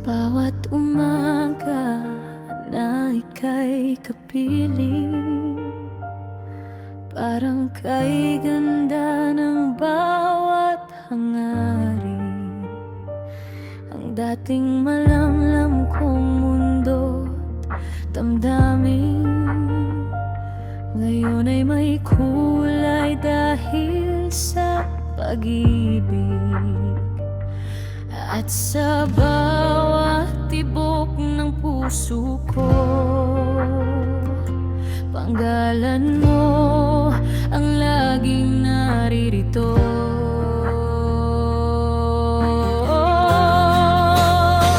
Bawat umaga na ika'y kapiling, parang kay ganda ng bawat hangarin. Ang dating malamlam kong mundo, damdamin, ngayon ay may kulay dahil sa pag-ibig. At sa bawat tibok ng puso ko, panggalan mo ang laging naririto.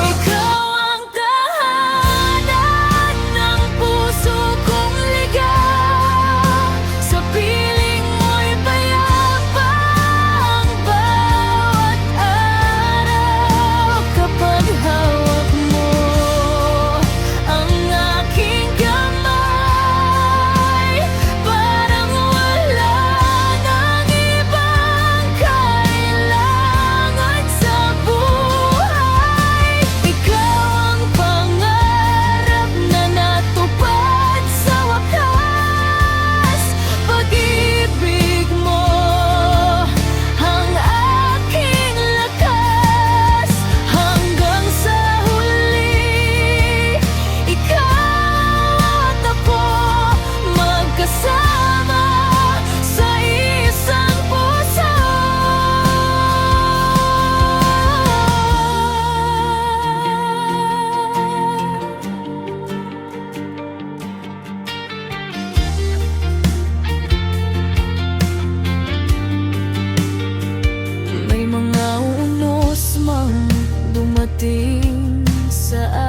Ikaw ang tahanan ng puso kong ligaw, sa piling mo'y payapa ang bawat araw. Kapag hawak mo ang aking kamay, parang wala nang ibang kailangan sa buhay. Ikaw ang pangarap na natupad sa wakas. Pag-ibig mo ang aking lakas, hanggang sa huli. Ikaw at ako magkasama sa isang puso. May mga unos mang dumating sa